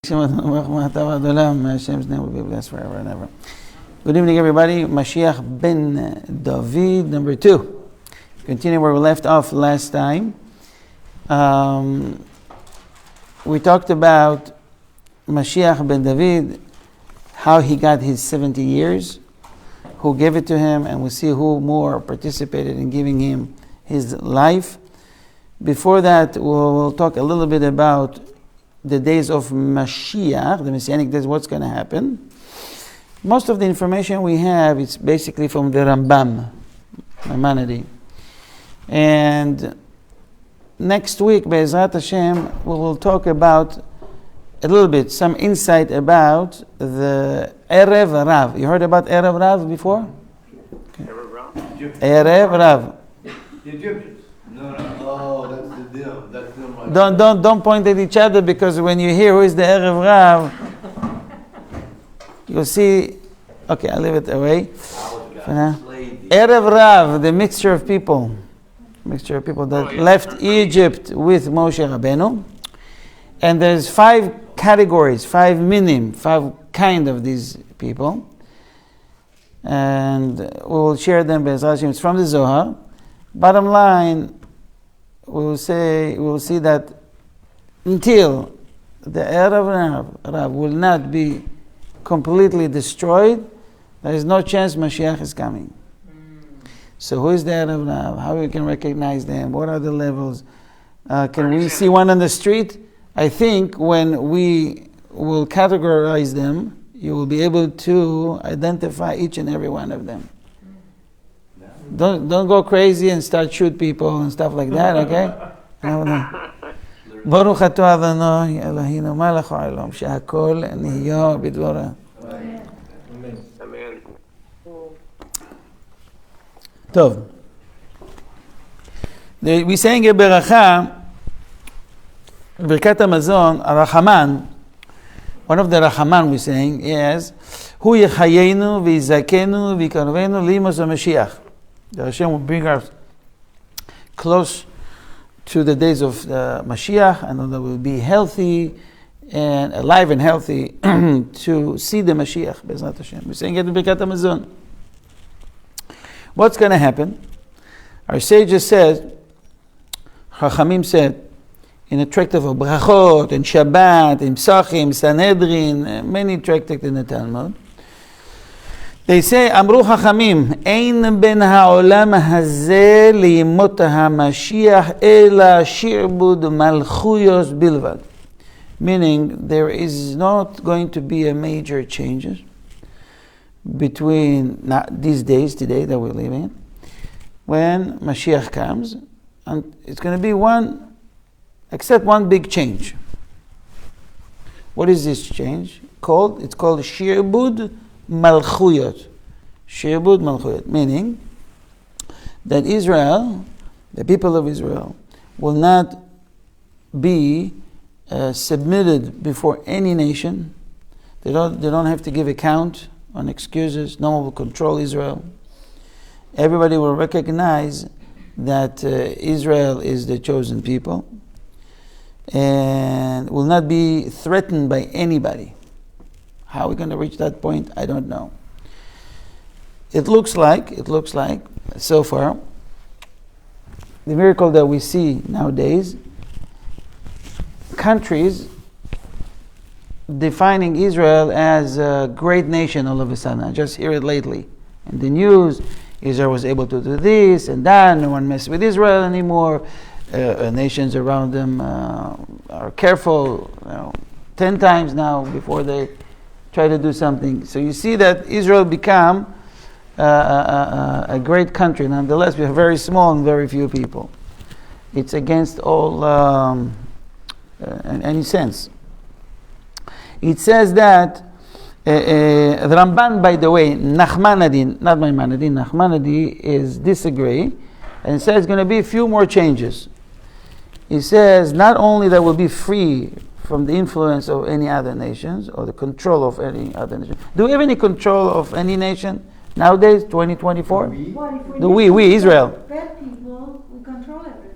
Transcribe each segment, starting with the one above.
Hashem's name will be blessed forever and ever. Good evening, everybody. Mashiach Ben David, number 2. Continue where we left off last time. We talked about Mashiach Ben David, how he got his 70 years, who gave it to him, and we'll see who more participated in giving him his life. Before that, we'll talk a little bit about the days of Mashiach, the Messianic days, what's going to happen. Most of the information we have is basically from the Rambam, Maimonides. And next week, Be'ezrat Hashem, we will talk about a little bit, some insight about the Erev Rav. You heard about Erev Rav before? Okay. Erev Rav? Erev Rav. The Egyptians. No. Oh, that's the deal. That's the one. Don't point at each other, because when you hear who is the Erev Rav, you'll see. Okay, I'll leave it away for now. Erev Rav, the mixture of people that left Egypt with Moshe Rabbeinu. And there's 5 categories, 5 minim, 5 kind of these people. And we will share them. It's from the Zohar. Bottom line, we will see that until the Erev Rav will not be completely destroyed, there is no chance Mashiach is coming. So who is the Erev Rav? How we can recognize them? What are the levels? Can we see one on the street? I think when we will categorize them, you will be able to identify each and every one of them. Don't go crazy and start shoot people and stuff like that, okay? Baruch atah Adonai Eloheinu melech haolam she'hakol nihyo bidvoro. Amen. Tov. We saying a beracha, Birkat HaMazon, Rachaman. One of the Rachaman we're saying is, Hu yechayenu v'yizakenu v'yikarvenu l'imos HaMashiach. That Hashem will bring us close to the days of Mashiach, and that we'll be healthy and alive and healthy to see the Mashiach. Be'ezrat Hashem. We're saying it in Birkat HaMazon. What's going to happen? Our sages said, Chachamim said, in a tractate of Brachot, and Shabbat, and Psachim, Sanhedrin, many tractates in the Talmud, they say, Amru Chachamim, Ein ben ha'olam hazeh liyimot ha'mashiach ela shirbud malchuyos bilvad. Meaning, there is not going to be a major changes between these days, today that we're living in, when Mashiach comes, and it's going to be one big change. What is this change called? It's called shirbud malchuyot. Shirbud malchuyot, meaning that Israel, the people of Israel, will not be submitted before any nation. They don't have to give account on excuses. No one will control Israel. Everybody will recognize that Israel is the chosen people and will not be threatened by anybody. How are we going to reach that point? I don't know. It looks like, so far, the miracle that we see nowadays, countries defining Israel as a great nation all of a sudden. I just hear it lately. In the news, Israel was able to do this and that, no one messes with Israel anymore. Nations around them are careful 10 times now before they try to do something. So you see that Israel become a great country. Nonetheless, we are very small and very few people. It's against all any sense. It says that the Ramban, by the way, Nachmanides, not Maimonides, Nachmanides is disagree, and it says there's going to be a few more changes. He says not only that we'll be free from the influence of any other nations or the control of any other nation. Do we have any control of any nation nowadays, 2024? We, Israel. Bad people, we control everything.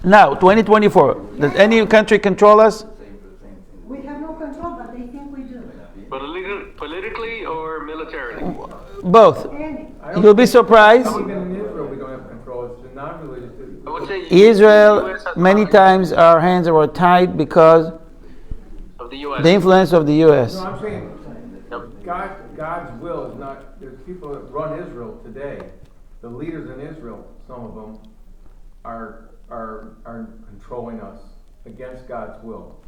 Now, 2024. Does any country control us? We have no control, but they think we do. Politically or militarily? Both. Any. You'll be surprised. Even in Israel, we don't have control. It's not related I would to. say Israel, US has many power times our hands were tied because of the U.S. the influence of the U.S. No, I'm saying Yep. God's will is not. There's people that run Israel today. The leaders in Israel, some of them, are controlling us against God's will.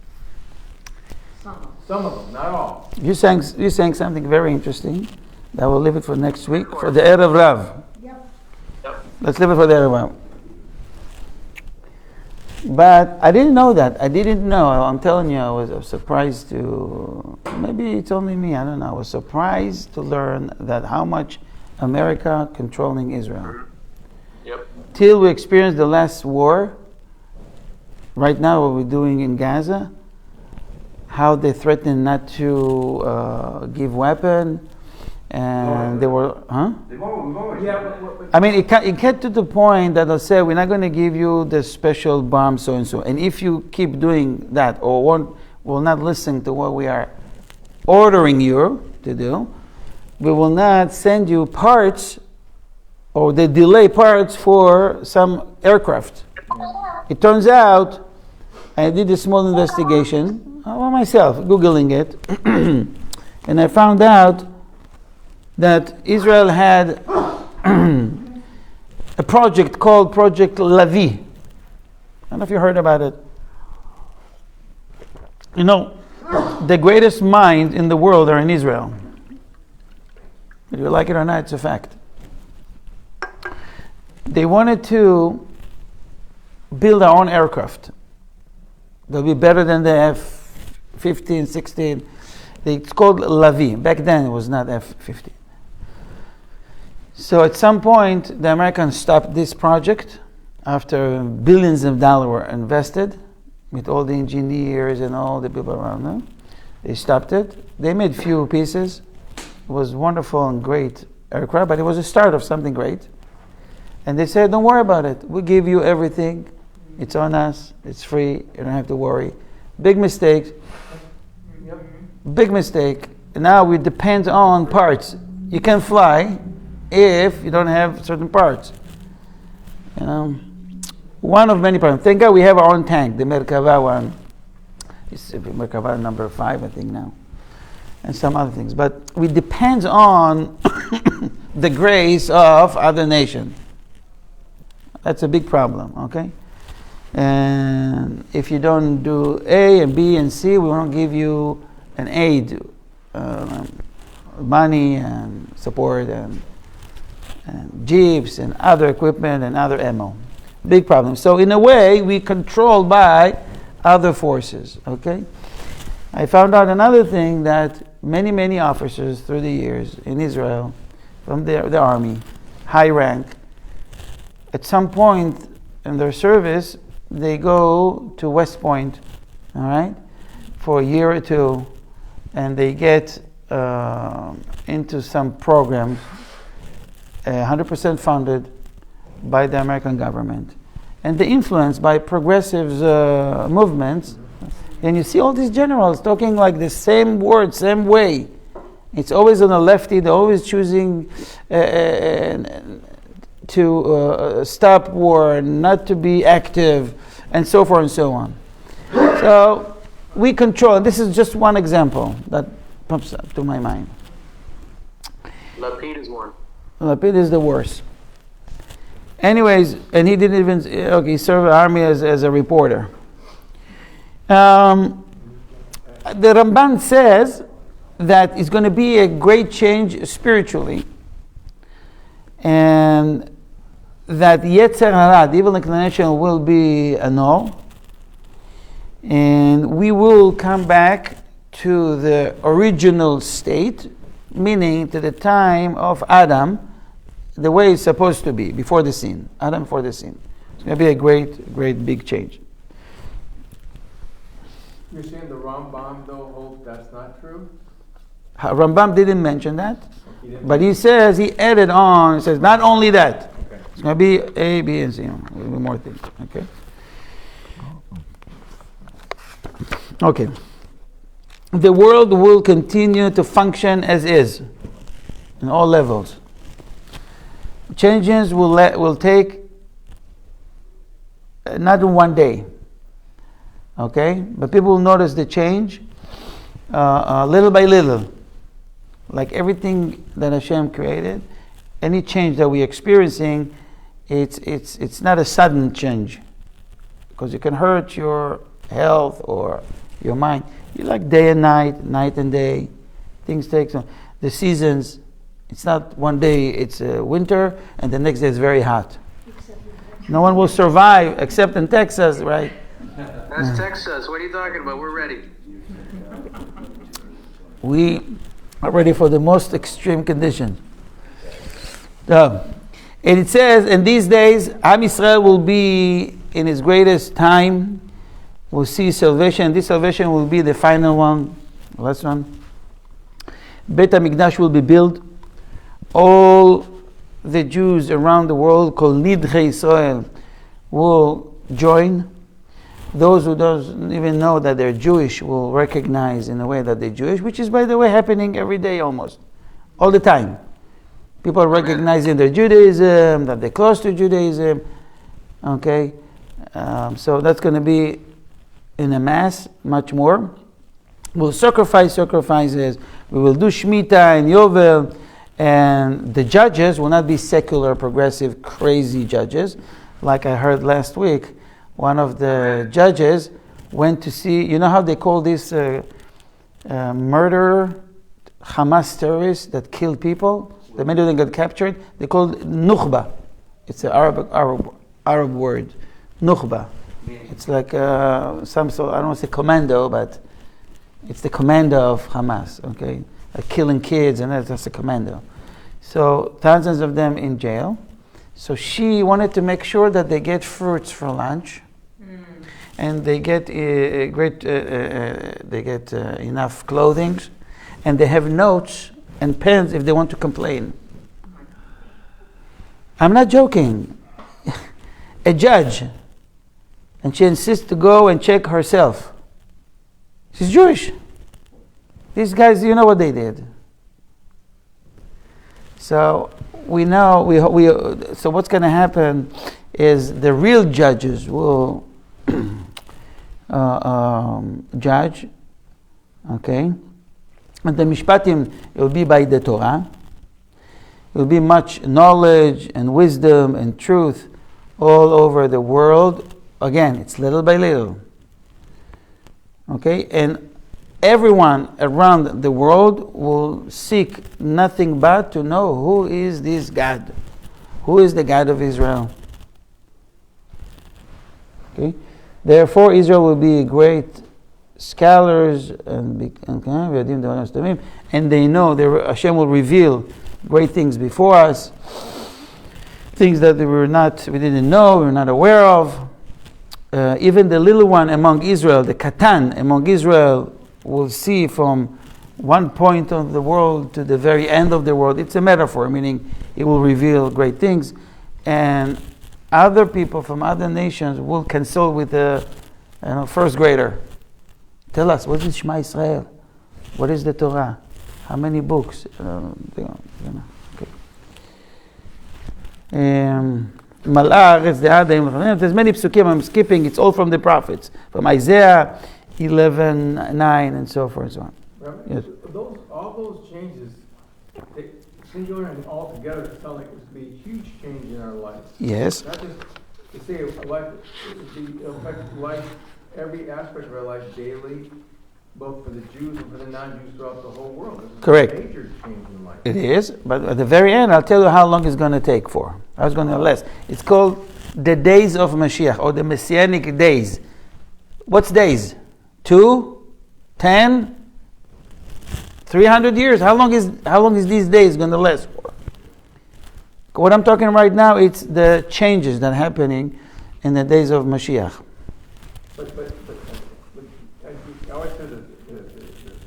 Some of them, not all. You're saying something very interesting. That we'll leave it for next week for the Erev Rav. Yep. Yep. Let's leave it for the Erev Rav. But I didn't know that. I didn't know. I'm telling you, I was surprised to. Maybe it's only me. I don't know. I was surprised to learn that how much America controlling Israel. Yep. Till we experienced the last war. Right now, what we're doing in Gaza, how they threatened not to give weapon, and they were, Yeah, I mean, it get to the point that they'll say, we're not going to give you the special bomb, so and so. And if you keep doing that or will not listen to what we are ordering you to do, we will not send you parts or they delay parts for some aircraft. It turns out, I did a small investigation by myself, Googling it, and I found out that Israel had a project called Project Lavi. I don't know if you heard about it. You know, the greatest minds in the world are in Israel. If you like it or not, it's a fact. They wanted to build our own aircraft. They'll be better than the F-15, 16. It's called Lavi. Back then it was not F-15. So at some point, the Americans stopped this project after billions of dollars were invested with all the engineers and all the people around them. They stopped it. They made few pieces. It was wonderful and great aircraft, but it was a start of something great. And they said, don't worry about it. We give you everything. It's on us. It's free. You don't have to worry. Big mistake. Big mistake. Now we depend on parts. You can fly if you don't have certain parts. You know, one of many problems. Thank God we have our own tank, the Merkava one. It's Merkava number 5, I think now, and some other things. But we depend on the grace of other nations. That's a big problem. Okay, and if you don't do A and B and C, we won't give you an aid, money and support and jeeps and other equipment and other ammo. Big problem. So in a way, we controlled by other forces. Okay. I found out another thing that many officers through the years in Israel, from the army, high rank, at some point in their service, they go to West Point, all right, for a year or two, and they get into some programs, 100% funded by the American government, and they're influenced by progressive movements. And you see all these generals talking like the same words, same way. It's always on the lefty. They're always choosing to stop war, not to be active, and so forth and so on. So we control. And this is just one example that pops up to my mind. Lapid is one. Lapid is the worst. Anyways, and he didn't even, he served the army as a reporter. The Ramban says that it's going to be a great change spiritually, and that Yetzer Hara, the evil inclination, will be annulled, and we will come back to the original state, meaning to the time of Adam, the way it's supposed to be, before the sin. Adam before the sin. It's going to be a great big change. You're saying the Rambam, though, holds that's not true? Rambam didn't mention that, but he says, he added on, he says, not only that, Okay. it's going to be A, B, and C, a little bit more things, okay? Okay. the world will continue to function as is in all levels. Changes will take not in one day, okay? But people will notice the change little by little. Like everything that Hashem created, any change that we're experiencing, it's not a sudden change, because it can hurt your health or your mind. You like day and night, night and day. Things take some. The seasons, it's not one day it's winter and the next day it's very hot. No one will survive except in Texas, right? That's Texas. What are you talking about? We're ready. We are ready for the most extreme conditions. And it says, in these days, Am Yisrael will be in its greatest time. We'll see salvation. This salvation will be the final one, last one. Beit HaMikdash will be built. All the Jews around the world, called Nidchei Israel, will join. Those who don't even know that they're Jewish will recognize in a way that they're Jewish, which is, by the way, happening every day almost, all the time. People are recognizing their Judaism, that they're close to Judaism. Okay, so that's going to be in a mass, much more. We'll sacrifices. We will do Shemitah and Yovel, and the judges will not be secular, progressive, crazy judges. Like I heard last week, one of the judges went to see, you know how they call this murderer, Hamas terrorists that killed people? The many of them got captured. They called Nukhba. It's an Arab word, Nukhba. It's like some sort, I don't want to say commando, but it's the commando of Hamas, okay? Like killing kids, and that's a commando. So thousands of them in jail. So she wanted to make sure that they get fruits for lunch, and they get enough clothing, and they have notes and pens if they want to complain. I'm not joking. A judge, and she insists to go and check herself. She's Jewish. These guys, you know what they did. So we know, so what's going to happen is the real judges will judge, okay? And the mishpatim, it will be by the Torah. It will be much knowledge and wisdom and truth all over the world. Again, it's little by little. Okay? And everyone around the world will seek nothing but to know who is this God. Who is the God of Israel? Okay? Therefore, Israel will be great scholars and they know Hashem will reveal great things before us, things that we didn't know, we were not aware of. Even the little one among Israel, the Katan among Israel, will see from one point of the world to the very end of the world. It's a metaphor, meaning it will reveal great things, and other people from other nations will consult with the first grader. Tell us, what is Shema Yisrael? What is the Torah? How many books? Okay. There's many psukim I'm skipping. It's all from the prophets, from Isaiah 11:9 and so forth and so on. Rabbi, Yes. All those changes, singular and all together, it sounds like it's going to be a huge change in our lives. Yes. Not just to say life, it'll affect life, every aspect of our life daily, both for the Jews and for the non-Jews throughout the whole world. This is Correct. A major change in life. It is, but at the very end, I'll tell you how long it's going to take for. How it's going to last. It's called the days of Mashiach, or the Messianic days. What's days? 2, 10, 300 years. How long is these days going to last for? What I'm talking right now, it's the changes that are happening in the days of Mashiach. But I always said that the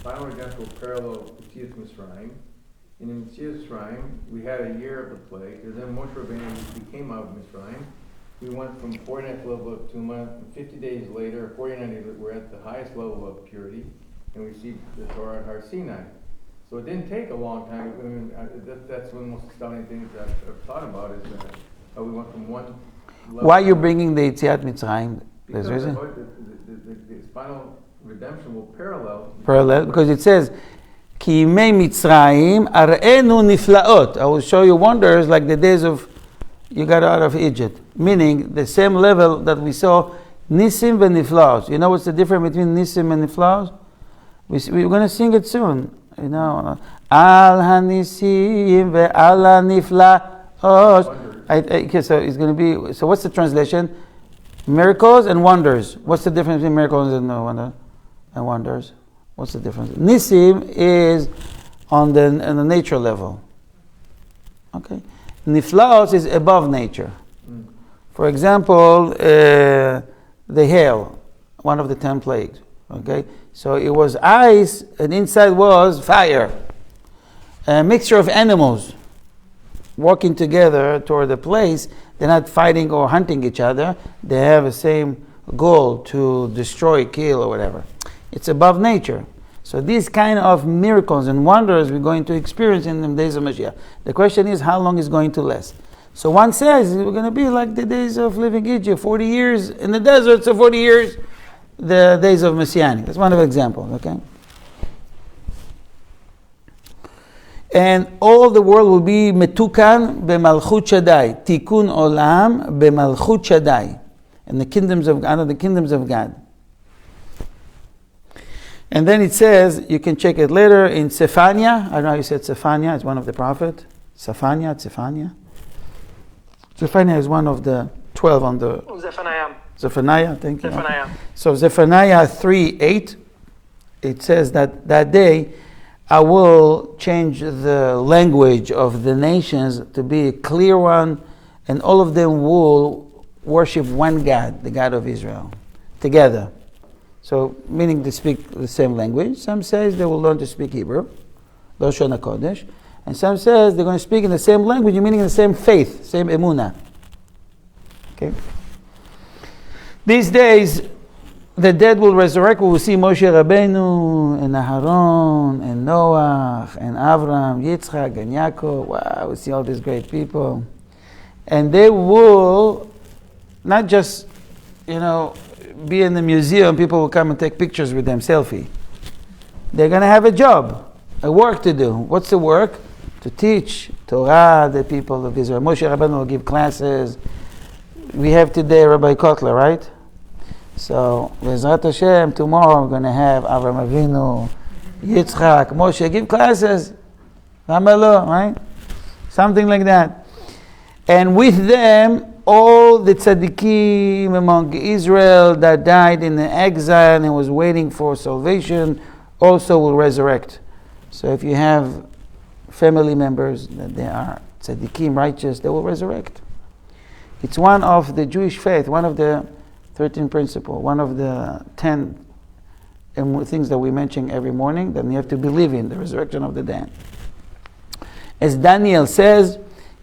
final redemption will parallel Yetzias Mitzrayim. And in Yetzias Mitzrayim, we had a year of the plague, and then Moshe Rabbeinu came out of Mitzrayim. We went from 49th level of Tumah, and 50 days later, 49 days later, we're at the highest level of purity. and received the Torah at Har Sinai. So it didn't take a long time. I mean, that's one of the most astounding things that I've thought about is how we went from one level. Why are you bringing the Yetziat Mitzrayim? There's Because reason? the final redemption will parallel. Because it says, Ki yimei Mitzrayim ar'enu niflaot. I will show you wonders like the days of you got out of Egypt. Meaning the same level that we saw Nisim v'niflaos. You know what's the difference between Nisim and Niflaos? We're going to sing it soon. You know, Al hanisim ve'al haniflaos. Okay, so it's going to be. So what's the translation? Miracles and wonders. What's the difference between miracles and wonders? What's the difference? Nisim is on the nature level. Okay, Niflaos is above nature. For example, the hail, one of the 10 plagues. Okay, so it was ice, and inside was fire. A mixture of animals walking together toward a place. They're not fighting or hunting each other. They have the same goal to destroy, kill, or whatever. It's above nature. So these kind of miracles and wonders we're going to experience in the days of Mashiach. The question is, how long is going to last? So one says we're going to be like the days of living Egypt, 40 years in the desert, so 40 years the days of Messianic. That's one of the examples, okay? And all the world will be metukan b'malchut Shaddai, tikun olam b'malchut Shaddai, and the kingdoms of God, the kingdoms of God. And then it says, you can check it later in Zephaniah. I don't know how you said Zephaniah. It's one of the prophets. Zephaniah. Zephaniah is one of the 12 on the... Zephaniah, thank you. So Zephaniah 3:8, it says that day I will change the language of the nations to be a clear one, and all of them will worship one God, the God of Israel, together. So, meaning to speak the same language. Some says they will learn to speak Hebrew, Lashon HaKodesh, and some says they're going to speak in the same language, meaning the same faith, same emunah. Okay. These days, the dead will resurrect. We will see Moshe Rabbeinu and Aharon and Noah and Avram, Yitzchak and Yaakov. Wow, we see all these great people, and they will not just, be in the museum. People will come and take pictures with them, selfie. They're going to have a job, a work to do. What's the work? To teach Torah the people of Israel. Moshe Rabbeinu will give classes. We have today Rabbi Kotler, right? So, Bezrat Hashem, tomorrow we're going to have Avram Avinu, Yitzchak, Moshe, give classes. Ramelo, right? Something like that. And with them, all the tzaddikim among Israel that died in the exile and was waiting for salvation also will resurrect. So if you have family members that they are tzaddikim, righteous, they will resurrect. It's one of the Jewish faith, one of the 13 principles, one of the 10 things that we mention every morning that you have to believe in, the resurrection of the dead. As Daniel says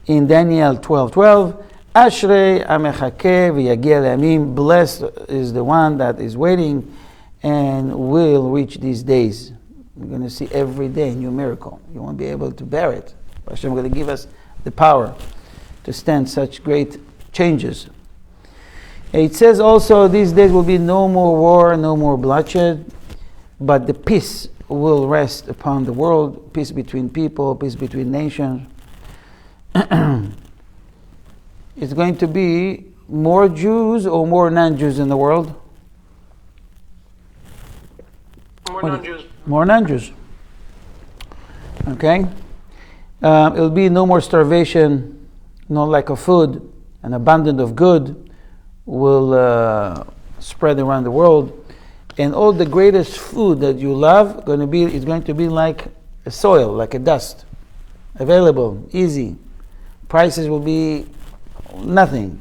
in Daniel 12:12, Ashrei amechakeh v'yagia le'amim, blessed is the one that is waiting and will reach these days. We're going to see every day a new miracle. You won't be able to bear it. Hashem is going to give us the power to stand such great changes. It says also these days will be no more war, no more bloodshed, but the peace will rest upon the world, peace between people, peace between nations. It's going to be more Jews or more non-Jews in the world? More non-Jews. More non-Jews. Okay? It'll be no more starvation, no lack of food, an abundance of good will spread around the world. And all the greatest food that you love is going to be like a soil, like a dust. Available, easy. Prices will be nothing.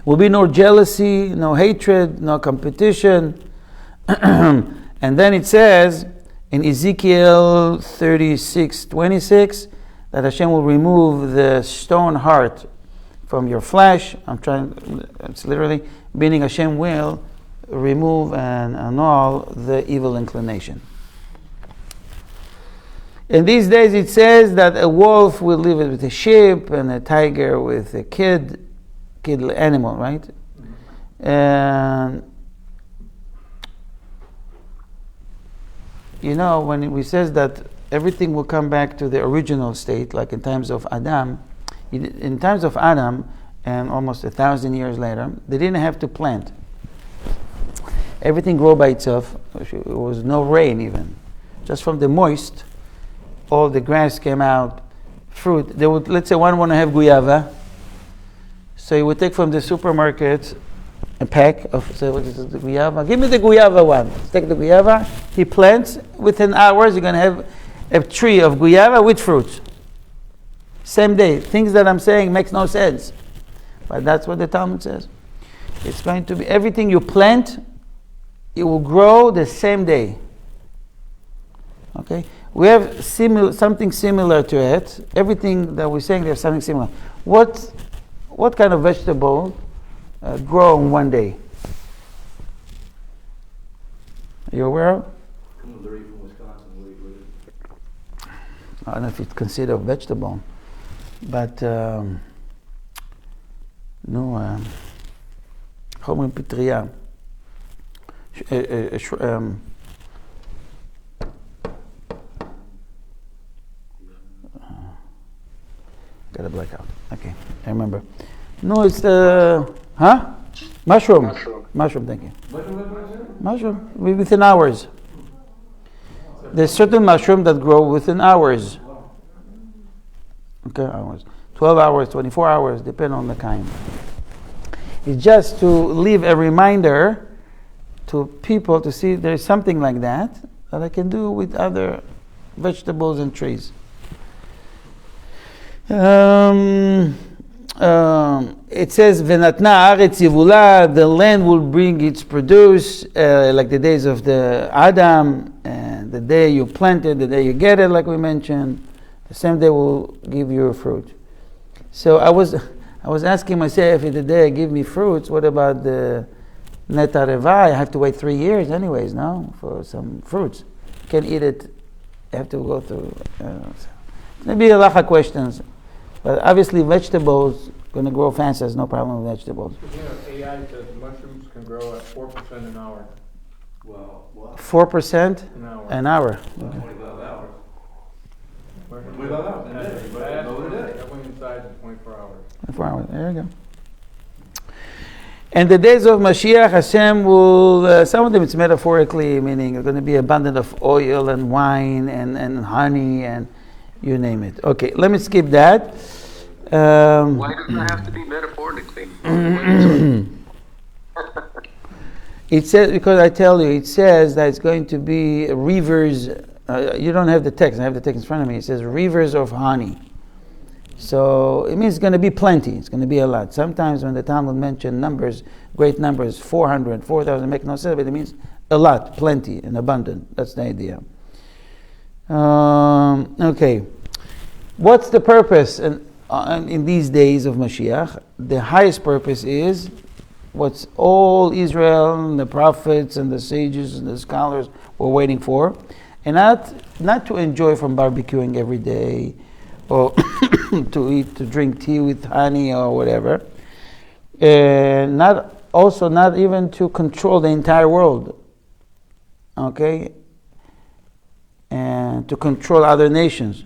Will be no jealousy, no hatred, no competition. And then it says in Ezekiel 36:26 that Hashem will remove the stone heart from your flesh. It's literally meaning Hashem will remove and annul the evil inclination. In these days it says that a wolf will live with a sheep and a tiger with a kid animal, right? And you know, when we says that everything will come back to the original state, like in times of Adam, and almost 1,000 years later, they didn't have to plant. Everything grew by itself. There was no rain even. Just from the moist, all the grass came out, fruit. They would, let's say one want to have guava, so he would take from the supermarket a pack of, say, what is it, the guava? Give me the guava one. Take the guava. He plants. Within hours, you're going to have a tree of guava with fruits. Same day. Things that I'm saying makes no sense, but that's what the Talmud says. It's going to be everything you plant, it will grow the same day. Okay, we have something similar to it. Everything that we're saying, there's something similar. What kind of vegetable grow in one day? Are you aware of? They're from Wisconsin. I don't know if it's considered a vegetable, but no. Chomer Pitria. Got a blackout. Okay, I remember. No, it's the mushroom. Mushroom. Thank you. Mushroom within hours. There's certain mushroom that grow within hours. Okay, hours. 12 hours, 24 hours, depend on the kind. It's just to leave a reminder to people to see there's something like that I can do with other vegetables and trees. It says, "Venatna haaretz yivula," the land will bring its produce, like the days of the Adam, and the day you plant it, the day you get it, like we mentioned, the same day will give you fruit. So I was asking myself, if the day I give me fruits, what about the netareva? I have to wait 3 years anyways, no, for some fruits. Can't eat it. I have to go through. Maybe a lot of questions, but obviously vegetables going to grow fast. There's no problem with vegetables. You know, AI says mushrooms can grow at 4% an hour. Well, what? 4% an hour. Okay. 25 hours. 25 hours. And that's fast. That went inside in 24 hours. 24 hours. There you go. And the days of Mashiach, Hashem will, some of them it's metaphorically, meaning it's going to be abundant of oil and wine and honey and you name it. Okay, let me skip that. Why does it have to be metaphorically? It says, because I tell you, it says that it's going to be rivers. You don't have the text. I have the text in front of me. It says rivers of honey. So it means it's going to be plenty. It's going to be a lot. Sometimes when the Talmud mention numbers, great numbers, 400, 4,000, make no sense, but it means a lot, plenty, and abundant. That's the idea. Okay. What's the purpose in these days of Mashiach? The highest purpose is what's all Israel and the prophets and the sages and the scholars were waiting for, and not to enjoy from barbecuing every day, or to drink tea with honey or whatever, and not even to control the entire world, okay, and to control other nations,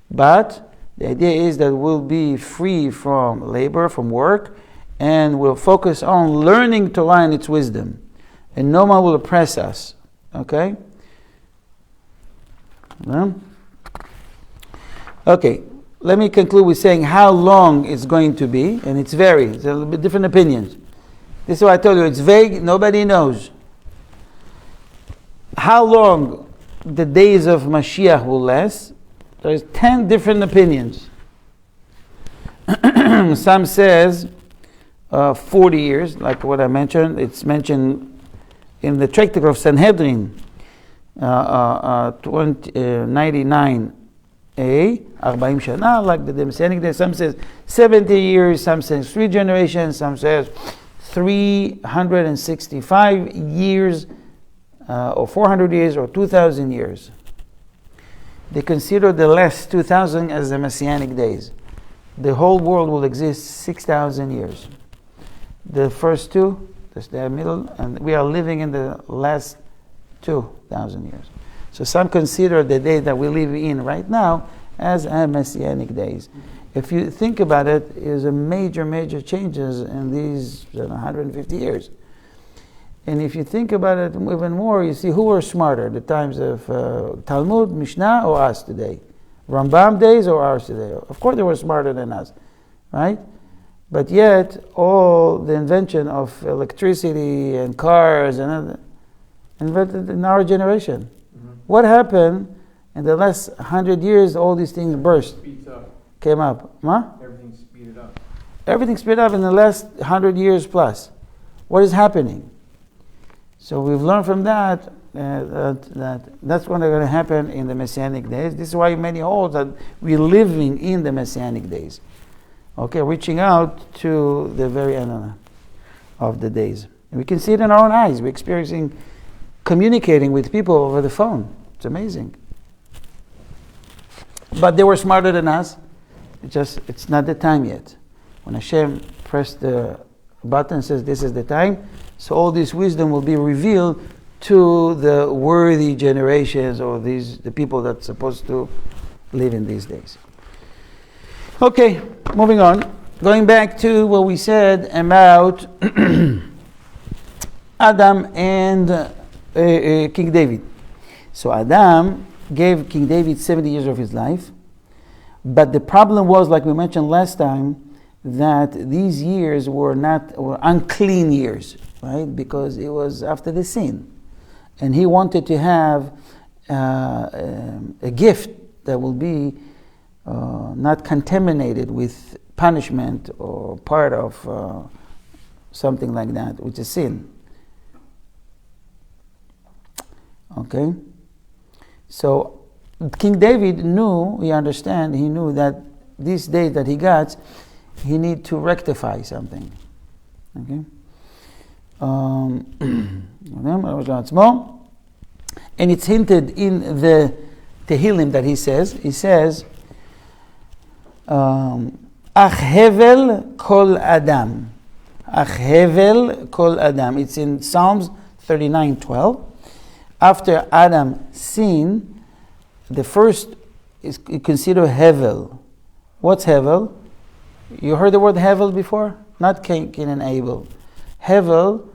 but the idea is that we'll be free from labor, from work, and we'll focus on learning Torah and its wisdom, and no one will oppress us, okay? Well, okay, let me conclude with saying how long it's going to be, and it's varies. There will be different opinions. This is why I told you, it's vague, nobody knows. How long the days of Mashiach will last, there's 10 different opinions. Some says 40 years, like what I mentioned. It's mentioned in the Tractate of Sanhedrin, 99. 40 shana, like the Messianic day. Some says 70 years, some says 3 generations, some says 365 years, or 400 years, or 2,000 years. They consider the last 2,000 as the Messianic days. The whole world will exist 6,000 years. The first two, the middle, and we are living in the last 2,000 years. So some consider the day that we live in right now as a Messianic days. If you think about it, is a major changes in these 150 years. And if you think about it even more, you see who were smarter, the times of Talmud, Mishnah, or us today? Rambam days or ours today? Of course they were smarter than us, right? But yet, all the invention of electricity and cars and other, invented in our generation. Mm-hmm. What happened in the last 100 years? All these things burst, Speeds up. came up. Huh? Everything speeded up. Everything speeded up in the last 100 years plus. What is happening? So we've learned from that that's what's going to happen in the Messianic days. This is why many hold that we're living in the Messianic days. Okay, reaching out to the very end of the days. And we can see it in our own eyes. We're experiencing, communicating with people over the phone. It's amazing. But they were smarter than us. It's not the time yet. When Hashem pressed the button and says this is the time, so all this wisdom will be revealed to the worthy generations, or the people that's supposed to live in these days. Okay, moving on. Going back to what we said about Adam and King David. So Adam gave King David 70 years of his life, but the problem was, like we mentioned last time, that these years were unclean years, right? Because it was after the sin. And he wanted to have a gift that will be not contaminated with punishment or part of something like that, which is sin. Okay? So King David knew that this day that he got, he need to rectify something. Okay? And it's hinted in the Tehillim that he says. He says, Ach hevel kol adam. Ach hevel kol adam. It's in Psalms 39:12. After Adam sinned, the first is considered hevel. What's hevel? You heard the word hevel before? Not Cain and Abel. Hevel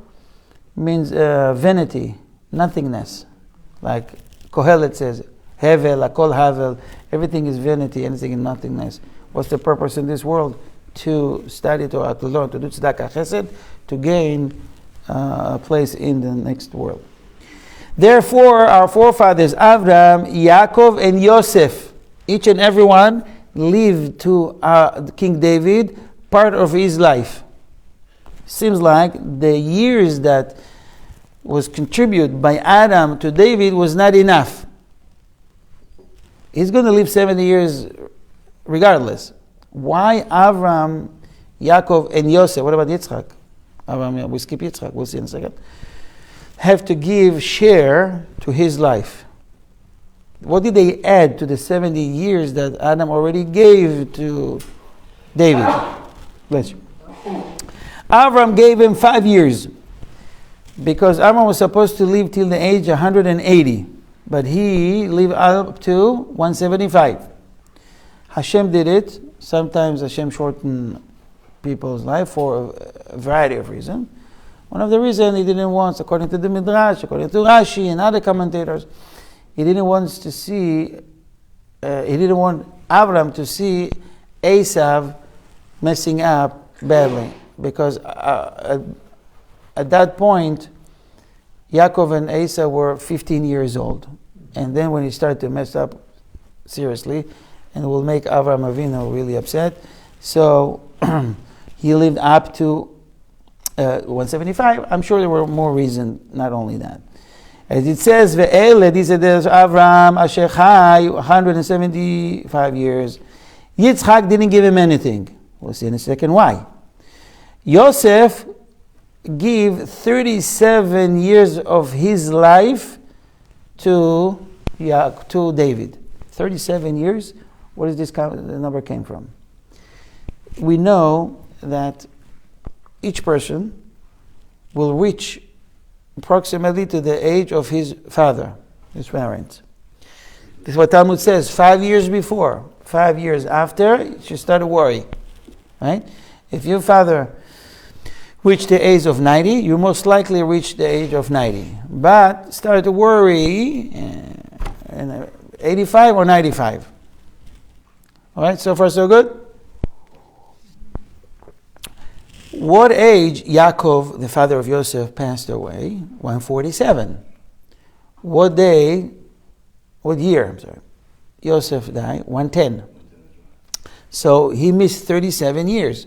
means vanity, nothingness. Like Kohelet says, Hevel, Akol Havel, everything is vanity, anything is nothingness. What's the purpose in this world? To study Torah, to learn, to do tzedakah chesed, to gain a place in the next world. Therefore, our forefathers, Abraham, Yaakov, and Yosef, each and every one lived to King David part of his life. Seems like the years that was contributed by Adam to David was not enough. He's going to live 70 years regardless. Why Avram, Yaakov, and Yosef, what about Yitzchak? Avram, we skip Yitzchak, we'll see in a second, have to give share to his life? What did they add to the 70 years that Adam already gave to David? Bless you. Avram gave him 5 years, because Avram was supposed to live till the age 180, but he lived up to 175. Hashem did it. Sometimes Hashem shortened people's life for a variety of reasons. One of the reasons he didn't want, according to the Midrash, according to Rashi and other commentators, he didn't want Avram to see Esav messing up badly, because at that point, Yaakov and Esau were 15 years old. And then when he started to mess up seriously, and it will make Avraham Avinu really upset, so he lived up to 175. I'm sure there were more reasons, not only that. As it says, Ve'ele, these are Avram Asher Chai, 175 years. Yitzchak didn't give him anything. We'll see in a second why. Yosef give 37 years of his life to David. 37 years? Where does the number came from? We know that each person will reach approximately to the age of his father, his parents. This is what Talmud says. 5 years before, 5 years after, you should start to worry. Right? If your father reached the age of 90, you most likely reach the age of 90. But start to worry in 85 or 95. All right, so far so good? What age Yaakov, the father of Yosef, passed away? 147. What year, Yosef died? 110. So he missed 37 years.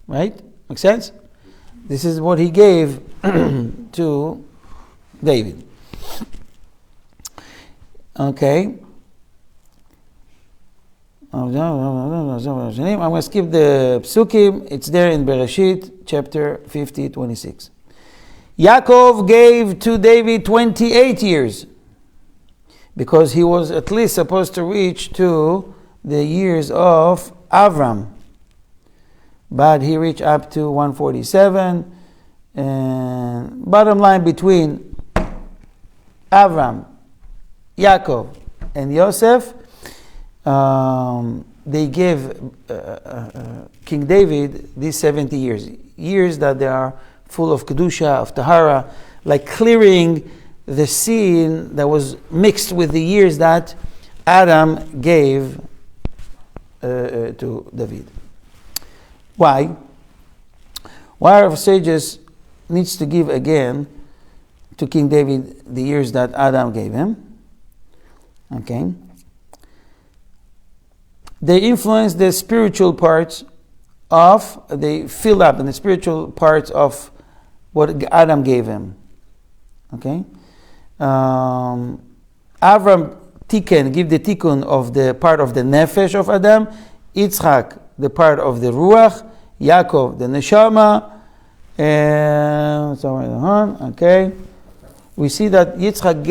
Right? Make sense? This is what he gave to David. Okay. I'm going to skip the psukim. It's there in Bereshit, chapter 50, 26. Yaakov gave to David 28 years because he was at least supposed to reach to the years of Avram. But he reached up to 147. And bottom line, between Avram, Yaakov, and Yosef, they gave King David these 70 years that they are full of kedusha, of tahara, like clearing the sin that was mixed with the years that Adam gave to David. Why? Why our sages needs to give again to King David the years that Adam gave him? Okay. They influence the spiritual parts they fill up in the spiritual parts of what Adam gave him. Okay? Avram give the tikkun of the part of the nefesh of Adam, Yitzchak the part of the ruach, Yaakov the neshama, and so on. Okay? We see that Yitzchak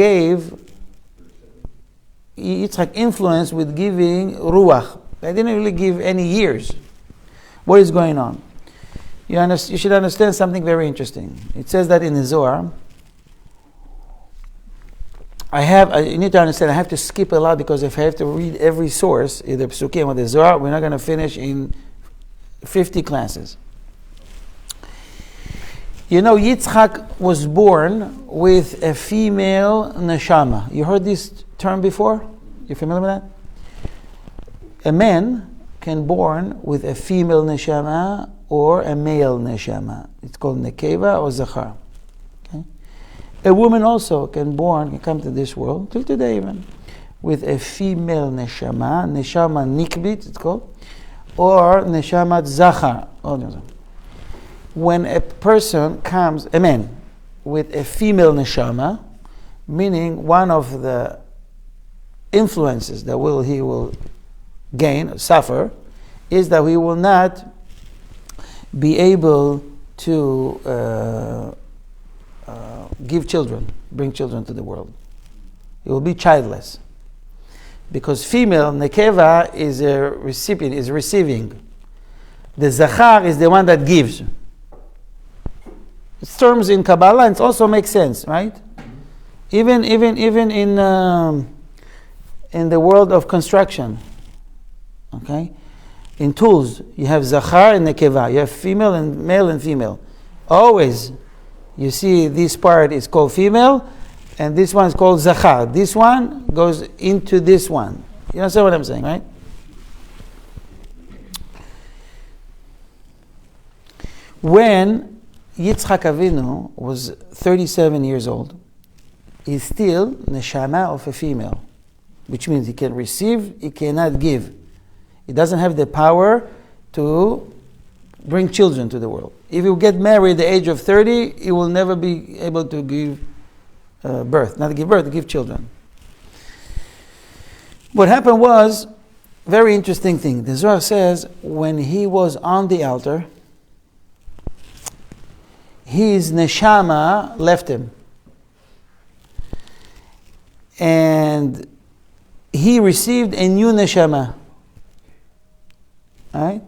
influenced with giving ruach. They didn't really give any years. What is going on? You should understand something very interesting. It says that in the Zohar. You need to understand, I have to skip a lot because if I have to read every source, either Psukim or the Zohar, we're not going to finish in 50 classes. You know, Yitzchak was born with a female neshama. You heard this term before? You familiar with that? A man can born with a female neshama or a male neshama. It's called nekeva or zachar. Okay? A woman also can come to this world, till today even, with a female neshama nikbit, it's called, or neshama zachar. When a person comes, a man, with a female neshama, meaning one of the influences that he will gain, suffer, is that he will not be able to bring children to the world. He will be childless. Because female, nekeva, is a recipient, is receiving. The zachar is the one that gives. It's terms in Kabbalah, and it also makes sense, right? Even in the world of construction, okay? In tools, you have zachar and nekeva. You have female and male and female. Always, you see this part is called female, and this one is called zachar. This one goes into this one. You understand what I'm saying, right? When Yitzchak Avinu was 37 years old, he's still neshama of a female, which means he can receive, he cannot give. He doesn't have the power to bring children to the world. If you get married at the age of 30, he will never be able to give birth. Not to give birth, to give children. What happened was, very interesting thing. The Zohar says, when he was on the altar, his neshama left him. And he received a new neshama. Right?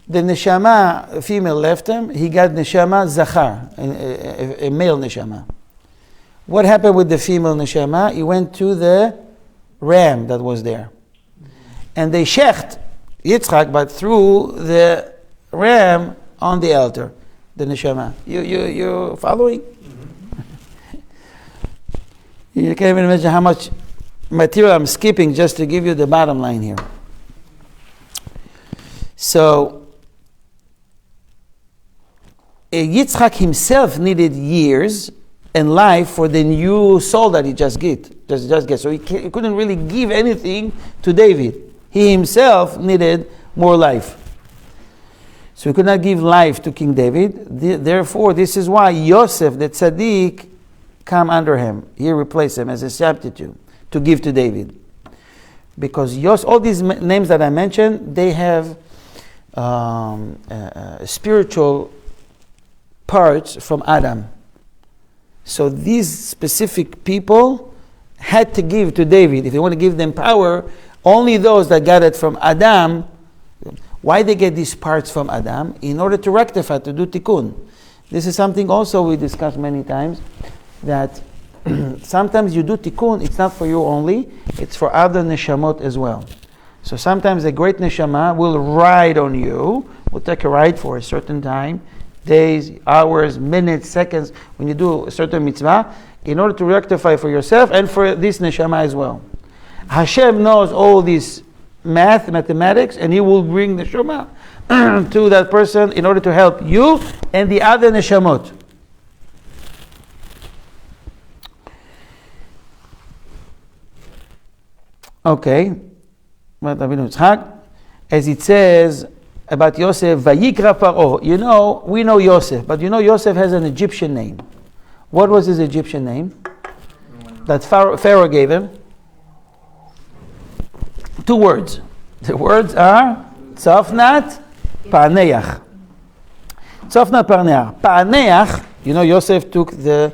The neshama, female, left him. He got neshama zachar, a male neshama. What happened with the female neshama? He went to the ram that was there. And they shecht Yitzchak, but threw the ram on the altar, the neshama. You following? Mm-hmm. You can't even imagine how much material I'm skipping just to give you the bottom line here. So, Yitzchak himself needed years and life for the new soul that he just get. So he couldn't really give anything to David. He himself needed more life. So he could not give life to King David. Therefore, this is why Yosef, the tzaddik, come under him. He replaced him as a substitute to give to David. Because all these names that I mentioned, they have spiritual parts from Adam. So these specific people had to give to David. If they want to give them power, only those that got it from Adam. Why they get these parts from Adam? In order to rectify, to do tikkun. This is something also we discussed many times, that sometimes you do tikkun, it's not for you only, it's for other neshamot as well. So sometimes a great neshama will ride on you, will take a ride for a certain time, days, hours, minutes, seconds, when you do a certain mitzvah, in order to rectify for yourself and for this neshama as well. Hashem knows all this mathematics, and he will bring the neshama to that person in order to help you and the other neshamot. Okay. As it says about Yosef, Vayikra Paro. We know Yosef, but Yosef has an Egyptian name. What was his Egyptian name that Pharaoh gave him? 2 words. The words are Tzofnat Paneach. Tzofnat Paneach. Paneach, Yosef took the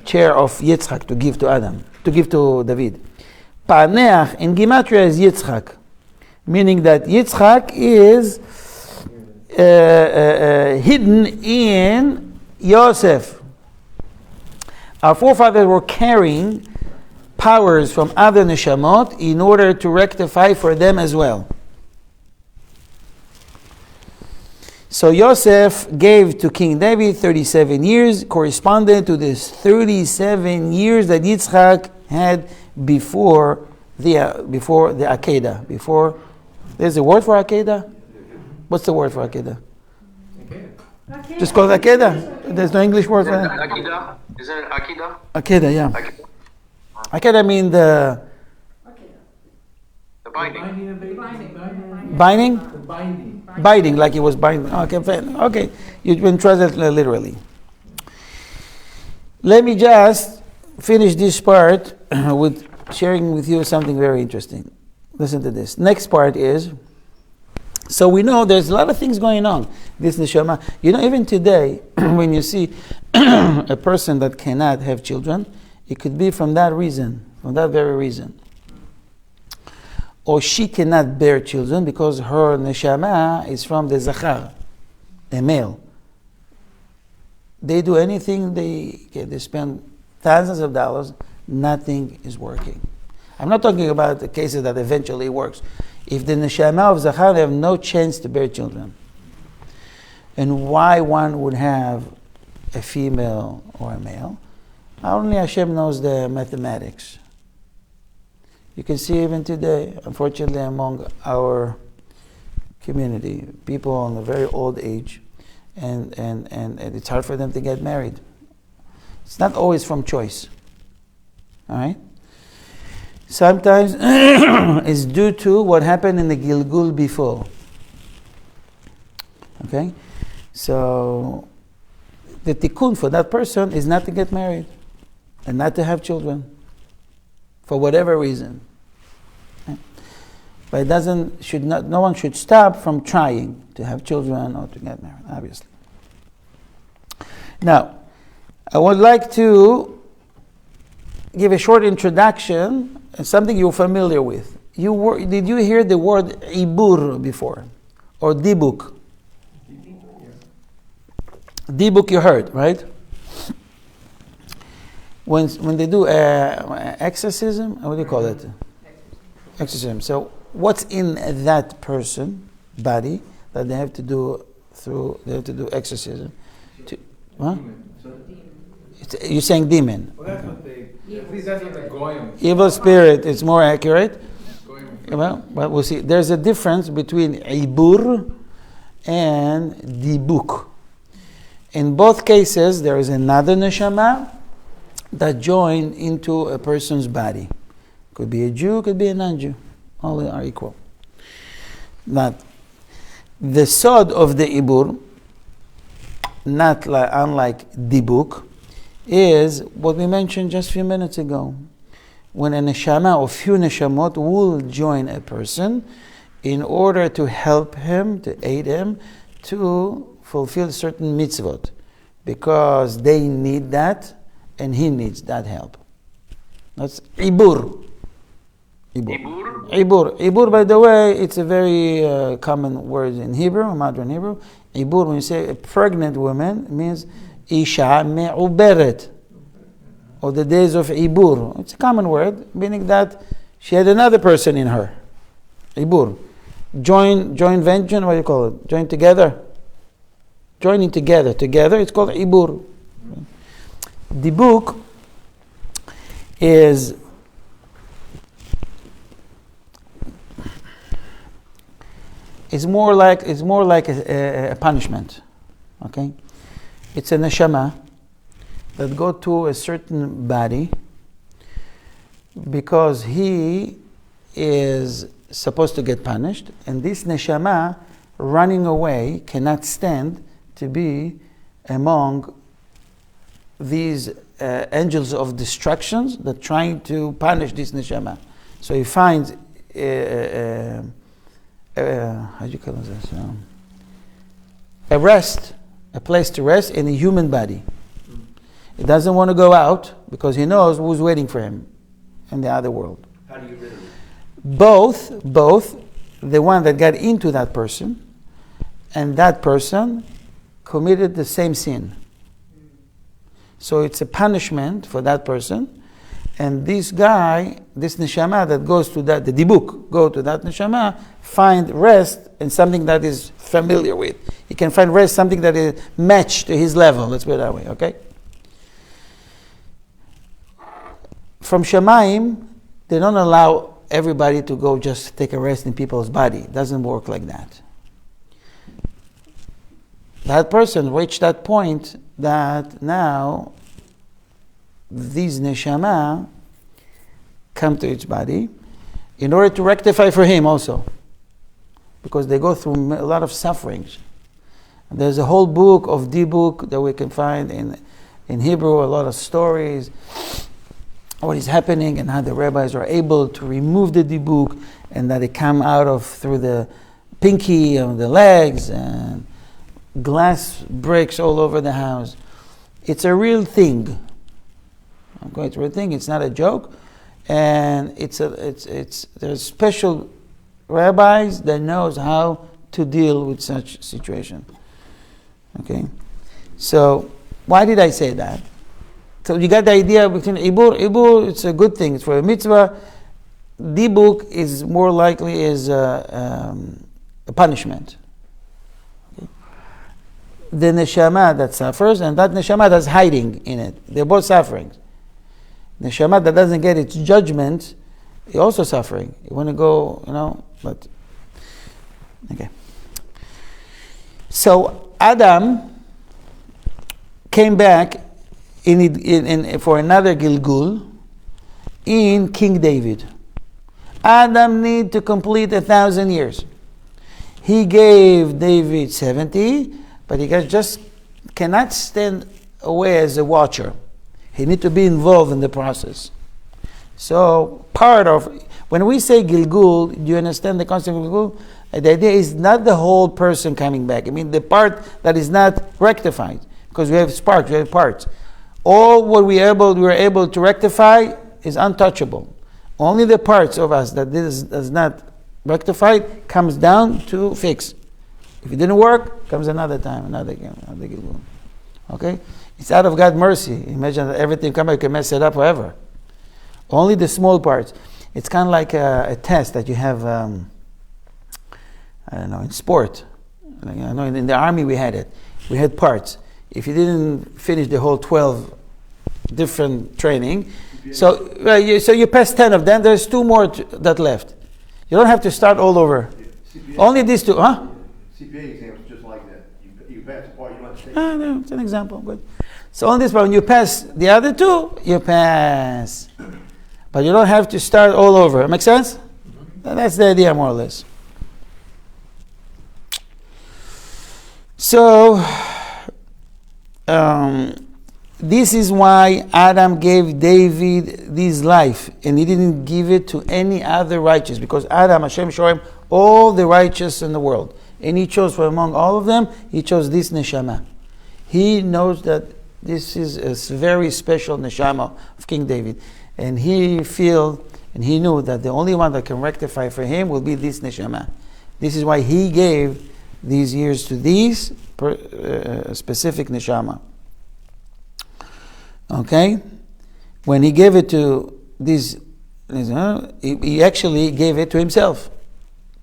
chair of Yitzchak to give to David. Paneach in Gematria is Yitzchak, meaning that Yitzchak is hidden in Yosef. Our forefathers were carrying powers from other neshamot in order to rectify for them as well. So Yosef gave to King David 37 years, corresponded to this 37 years that Yitzchak had before the Akedah. There's a word for Akedah? What's the word for Akedah? Just call it Akedah. There's no English word for that. Akida? Isn't it Akida? Akedah, yeah. Akida. Akedah means the binding. binding? Binding, like it was binding. Okay, fine. Okay. You can translate literally. Let me just finish this part with sharing with you something very interesting. Listen to this. Next part is, so we know there's a lot of things going on. This neshama, even today, when you see a person that cannot have children, it could be from that reason, from that very reason. Or she cannot bear children because her neshama is from the zachar, a male. They do anything they spend thousands of dollars, nothing is working. I'm not talking about the cases that eventually works. If the neshama of zachar, they have no chance to bear children. And why one would have a female or a male? Only Hashem knows the mathematics. You can see even today, unfortunately, among our community, people on a very old age, and it's hard for them to get married. It's not always from choice. All right? Sometimes it's due to what happened in the Gilgul before. Okay? So the tikkun for that person is not to get married and not to have children for whatever reason. Okay? But no one should stop from trying to have children or to get married, obviously. Now, I would like to give a short introduction and something you're familiar with. Did you hear the word ibur before? Or dibuk? Dibuk you heard, right? When they do exorcism, what do you call it? Exorcism. So what's in that person body that they have to do exorcism? Huh? You're saying demon. Well, that's what at least that's what the goyim. Evil spirit is more accurate. Well, we'll see. There's a difference between ibur and dibuk. In both cases, there is another neshama that join into a person's body. Could be a Jew, could be a non-Jew. All are equal. Not the sod of the ibur, unlike dibuk, is what we mentioned just a few minutes ago. When a neshama or few neshamot will join a person in order to help him, to aid him, to fulfill certain mitzvot, because they need that and he needs that help. That's ibur. Ibur, by the way, it's a very common word in Hebrew, modern Hebrew. Ibur, when you say a pregnant woman, it means isha me'uberet, or the days of ibur. It's a common word, meaning that she had another person in her. Ibur. Join venture, what do you call it? Join together. Joining together, it's called ibur. The book is more like a punishment. Okay, it's a neshama that go to a certain body because he is supposed to get punished, and this neshama running away cannot stand to be among these angels of destructions that trying to punish this neshama. So he finds how do you call this? A place to rest in a human body. He doesn't want to go out because he knows who's waiting for him in the other world. How do you get rid of it? Both the one that got into that person and that person committed the same sin. So it's a punishment for that person. And this guy, this neshama that goes to that, the dibuk, go to that neshama, find rest in something that is familiar with. He can find rest something that is matched to his level. Let's put it that way, okay? From Shemaim, they don't allow everybody to go just take a rest in people's body. It doesn't work like that. That person reached that point that now these neshama come to its body in order to rectify for him also, because they go through a lot of sufferings. And there's a whole book of dibuk that we can find in Hebrew, a lot of stories, what is happening and how the rabbis are able to remove the dibuk and that it come out of through the pinky and the legs, and glass breaks all over the house. It's a real thing. Okay, it's a real thing. It's not a joke, and there's special rabbis that knows how to deal with such situation. Okay, so why did I say that? So you got the idea between ibur, it's a good thing. It's for a mitzvah. Dibuk is more likely a punishment. The neshama that suffers and that neshama that's hiding in it. They're both suffering. Neshama that doesn't get its judgment is also suffering. You want to go, but okay. So Adam came back for another Gilgul in King David. Adam need to complete 1,000 years. He gave David 70. But he just cannot stand away as a watcher. He needs to be involved in the process. So when we say Gilgul, do you understand the concept of Gilgul? The idea is not the whole person coming back. I mean the part that is not rectified. because we have sparks, we have parts. All what we were able to rectify is untouchable. Only the parts of us that this does not rectify comes down to fix. If it didn't work, comes another time, another gilgul. Okay? It's out of God's mercy. Imagine that everything come, you can mess it up forever. Only the small parts. It's kind of like a test that you have, in sport. Like, I know in the army we had it. We had parts. If you didn't finish the whole 12 different training, so you pass 10 of them, there's 2 more that left. You don't have to start all over. Only these 2, huh? CPA exam is just like that. You pass the part, you don't have to take No, it's an example. Good. So on this part, when you pass the other 2, you pass. But you don't have to start all over. Make sense? That's the idea, more or less. So, this is why Adam gave David this life, and he didn't give it to any other righteous, because Adam, Hashem showed him all the righteous in the world, and he chose from among all of them, he chose this neshama. He knows that this is a very special neshama of King David, and he knew that the only one that can rectify for him will be this neshama. This is why he gave these years to these specific neshama. Okay? When he gave it to these, he actually gave it to himself,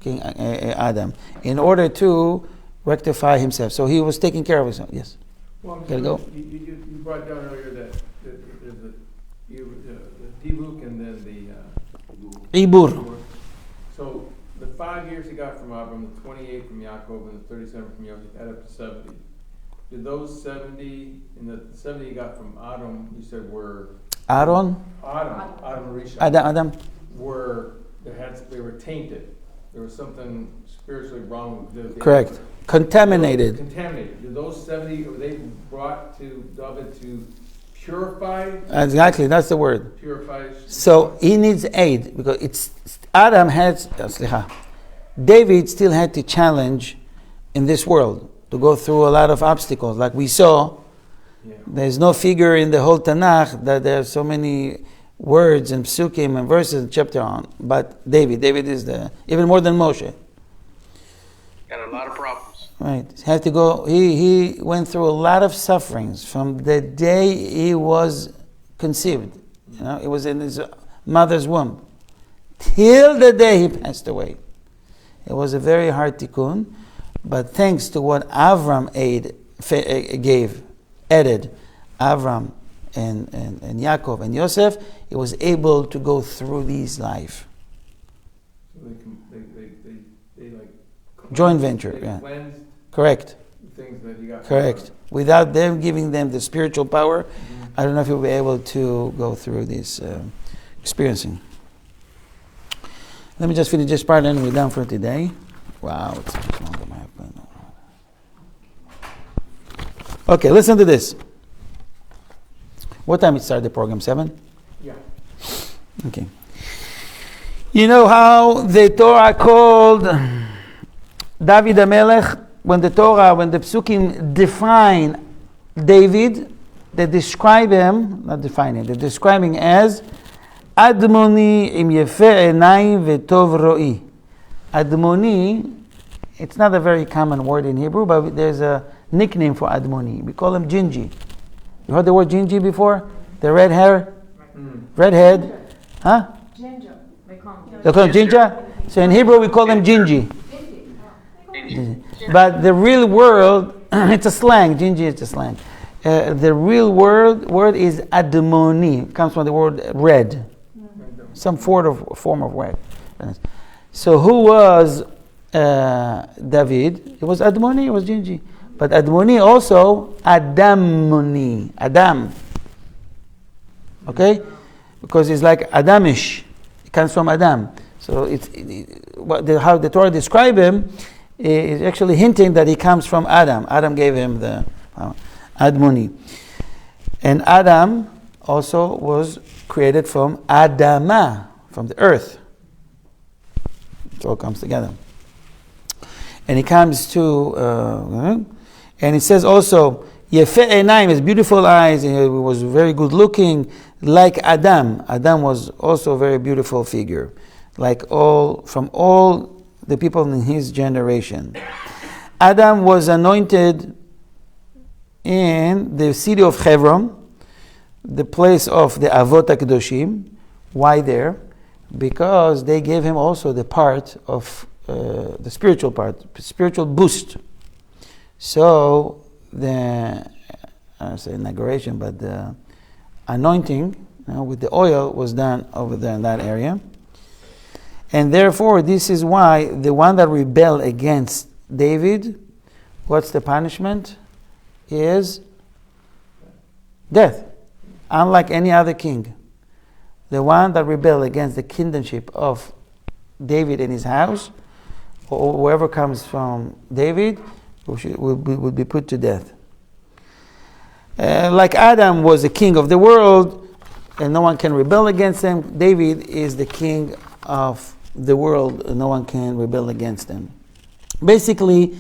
King Adam, in order to rectify himself. So he was taking care of himself. Yes? Well, Gotta go? You brought down earlier that there's the Dibuk and then the Ibur. So the 5 years he got from Abram, the 28 from Yaakov, and the 37 from Yosef, add up to 70. Did those 70, and the 70 you got from Adam, you said were... Aaron? Adam Rishon. Adam? They were tainted. There was something spiritually wrong with them. Correct. Contaminated. Did those 70, were they brought to David to purify? Exactly, that's the word. Purify. So he needs aid, because David still had to challenge in this world, to go through a lot of obstacles. Like we saw, there's no figure in the whole Tanakh that there are so many words and psukim and verses and chapter on. But David is even more than Moshe. Got a lot of problems. Right. Had to go. He went through a lot of sufferings from the day he was conceived. It was in his mother's womb till the day he passed away. It was a very hard tikkun, but thanks to what Avram added, Avram and Yaakov and Yosef, he was able to go through these life. So they like joint venture, they yeah. cleansed Correct. things that he got. Correct. Without them giving them the spiritual power, I don't know if you'll be able to go through this experiencing. Let me just finish this part and we're done for today. Wow, it's much longer than my plan. Okay, listen to this. What time it started the program? 7? Yeah. Okay. You know how the Torah called David HaMelech, when the Psukim define David, they describe him, not defining, they're describing as Admoni im yefe enayim vetov ro'i. Admoni, it's not a very common word in Hebrew, but there's a nickname for Admoni. We call him Gingy. You heard the word Gingy before? The red hair? Red head? Huh? Ginger. They call him. They call him Ginger? So in Hebrew we call him Gingy. But the real word, it's a slang. Gingy is a slang. The real word is Admoni. It comes from the word red. Some form of red. So who was David? It was Admoni, it was Gingy. But Admoni also Adamoni. Adam. Okay? Because it's like Adamish. It comes from Adam. So how the Torah describe him is actually hinting that he comes from Adam. Adam gave him the Admoni. And Adam also was created from Adama, from the earth. It all comes together. And he comes to, and it says also, Yefe Einaim, his beautiful eyes, he was very good looking, like Adam. Adam was also a very beautiful figure, from all the people in his generation. Adam was anointed in the city of Hebron, the place of the Avot HaKadoshim. Why there? Because they gave him also the part of the spiritual part, spiritual boost. So I don't say inauguration, but the anointing with the oil was done over there in that area. And therefore, this is why the one that rebelled against David, what's the punishment? Is death. Unlike any other king. The one that rebelled against the kingdomship of David and his house, or whoever comes from David, would be put to death. Like Adam was the king of the world, and no one can rebel against him, David is the king of the world, and no one can rebel against him. Basically,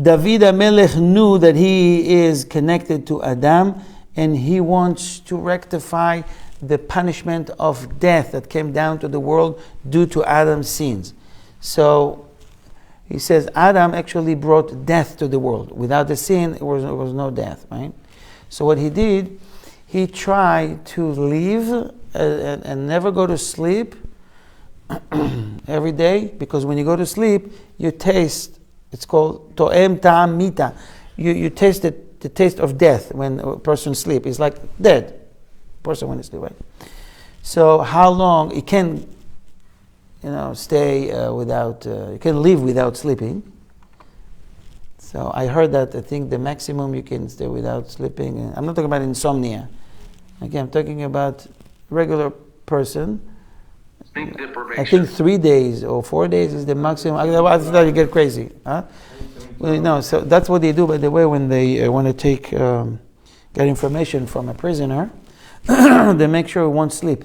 David HaMelech knew that he is connected to Adam, and he wants to rectify the punishment of death that came down to the world due to Adam's sins. So he says Adam actually brought death to the world. Without the sin, there was no death, right? So what he did, he tried to live and never go to sleep every day, because when you go to sleep, you taste, it's called to'em ta'am mita. You taste the taste of death when a person sleeps. It's like dead person when he sleeps, right? So how long you can, stay without, you can live without sleeping. So I heard that I think the maximum you can stay without sleeping, I'm not talking about insomnia. Again, I'm talking about regular person. Sleep deprivation. I think 3 days or 4 days is the maximum. After that you get crazy. Huh? Well, no, so that's what they do, by the way, when they want to get information from a prisoner. They make sure he won't sleep.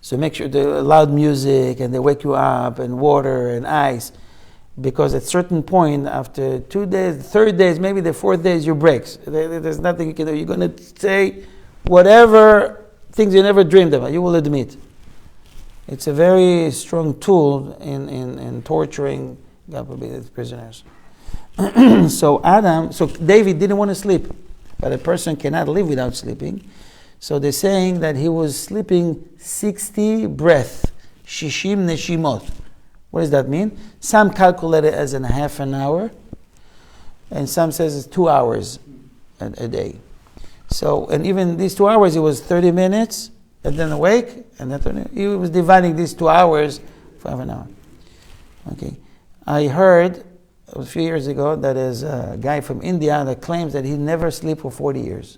So make sure the loud music, and they wake you up, and water and ice, because at a certain point, after 2 days, 3rd days, maybe the 4th day is your breaks. There's nothing you can do. You're going to say whatever things you never dreamed about. You will admit. It's a very strong tool in torturing, God forbid, prisoners. So David didn't want to sleep, but a person cannot live without sleeping. So they're saying that he was sleeping 60 breaths, shishim neshimot. What does that mean? Some calculate it as in half an hour, and some says it's 2 hours a day. So, and even these 2 hours, it was 30 minutes, and then awake, and then he was dividing these 2 hours for half an hour. Okay, I heard a few years ago that there's a guy from India that claims that he never slept for 40 years.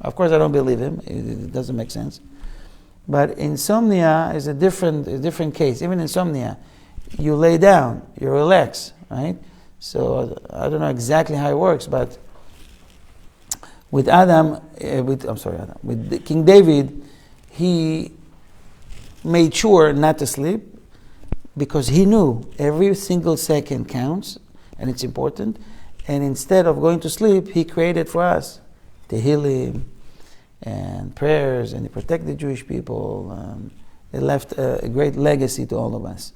Of course, I don't believe him. It doesn't make sense. But insomnia is a different case. Even insomnia, you lay down, you relax, right? So I don't know exactly how it works, but with with King David, he made sure not to sleep, because he knew every single second counts and it's important. And instead of going to sleep, he created for us Tehillim and prayers, and he protected Jewish people. It left a great legacy to all of us.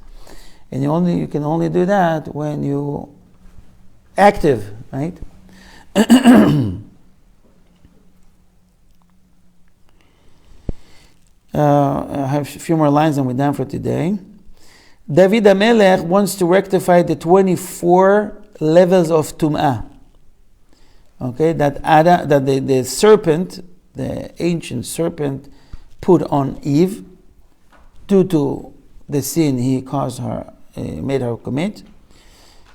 And you can only do that when you active, right? I have a few more lines and we're done for today. David HaMelech wants to rectify the 24 levels of Tum'ah. Okay, that the serpent, the ancient serpent, put on Eve due to the sin he caused her, made her commit.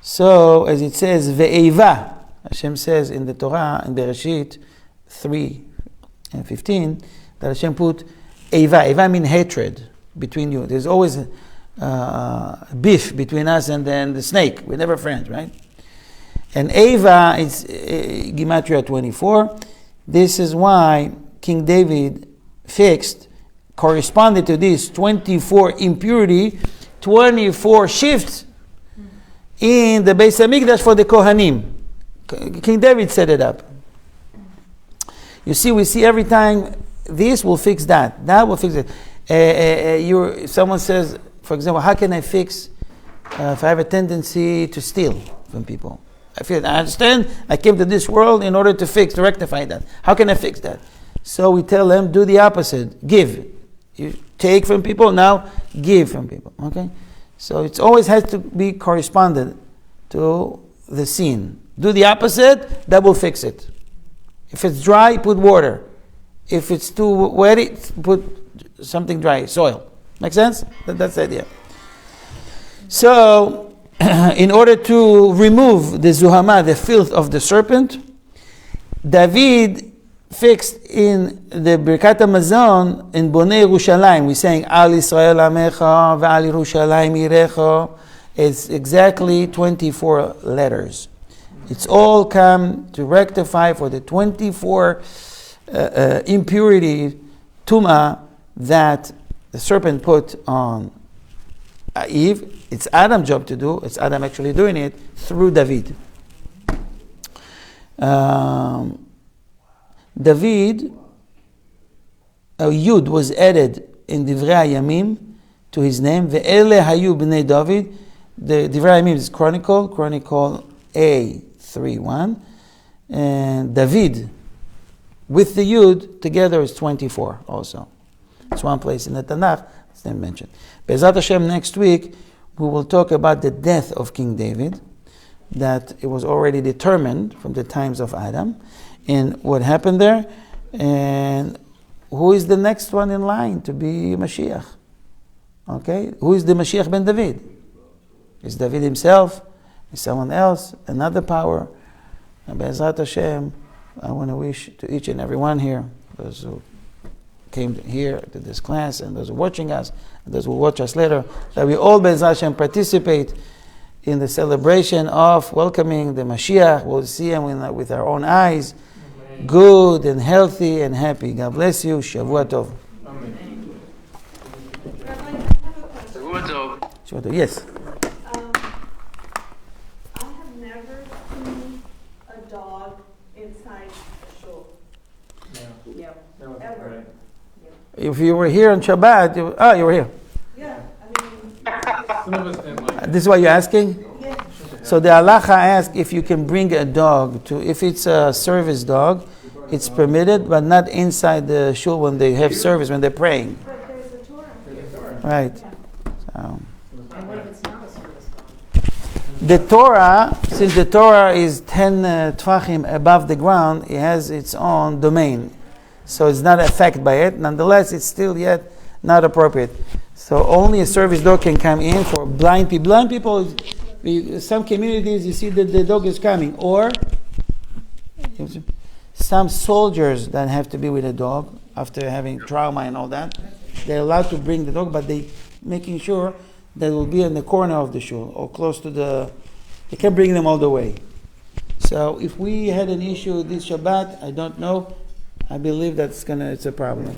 So, as it says, Ve'eva, Hashem says in the Torah, in Bereshit 3:15, that Hashem put Eva. Eva means hatred between you. There's always beef between us and the snake. We're never friends, right? And Eva is Gematria 24. This is why King David fixed, corresponded to this 24 impurity, 24 shifts in the Beis Hamikdash for the Kohanim. King David set it up. You see, we see every time this will fix that. That will fix it. Someone says, for example, how can I fix if I have a tendency to steal from people? I understand I came to this world in order to rectify that. How can I fix that? So we tell them, do the opposite. Give. You take from people, now give from people. Okay? So it always has to be corresponded to the scene. Do the opposite, that will fix it. If it's dry, put water. If it's too wet, put something dry, soil. Make sense? That's the idea. So, in order to remove the zuhama, the filth of the serpent, David fixed in the Birkat HaMazon in Bonei Yerushalayim. We saying Al Yisrael Amecha ve'al Yerushalayim Yirecha. It's exactly 24 letters. It's all come to rectify for the 24 impurity, Tumah, that the serpent put on Eve. It's Adam's job to do. It's Adam actually doing it through David. David, a Yud was added in Divrei Hayamim to his name. Ve'ele hayu b'nei David. The Divrei Hayamim is Chronicle A3:1, and David with the Yud together is 24 also. It's one place in the Tanakh it's then mentioned. Be'ezrat Hashem, next week we will talk about the death of King David, that it was already determined from the times of Adam, and what happened there, and who is the next one in line to be Mashiach. Okay? Who is the Mashiach Ben David? Is David himself? Is someone else? Another power? And Be'ezrat Hashem, I want to wish to each and every one here, those who came here to this class, and those who are watching us, and those who will watch us later, that we all, Be'ezrat Hashem, participate in the celebration of welcoming the Mashiach. We'll see him with our own eyes, good and healthy and happy. God bless you. Shavua Tov. Shavua Tov. Shavua Tov. Yes. I have never seen a dog inside a shul. Yeah. No, Ever. right. If you were here on Shabbat, you were here. Yeah, I mean, Some of us didn't like This is what you're asking? yeah. So the halacha asks if you can bring a dog to, if it's a service dog, it's permitted, but not inside the shul when they have service, when they're praying. But there's a Torah. Right. Yeah. So, And what if it's not a service dog? the Torah, since the Torah is 10 tvachim above the ground, it has its own domain. So it's not affected by it. Nonetheless, it's still yet not appropriate. So only a service dog can come in for blind people. Blind people, some communities, you see that the dog is coming. Or some soldiers that have to be with a dog after having trauma and all that. They're allowed to bring the dog, but they making sure that it will be in the corner of the shul or close to the... They can't bring them all the way. So if we had an issue this Shabbat, I don't know. I believe it's a problem.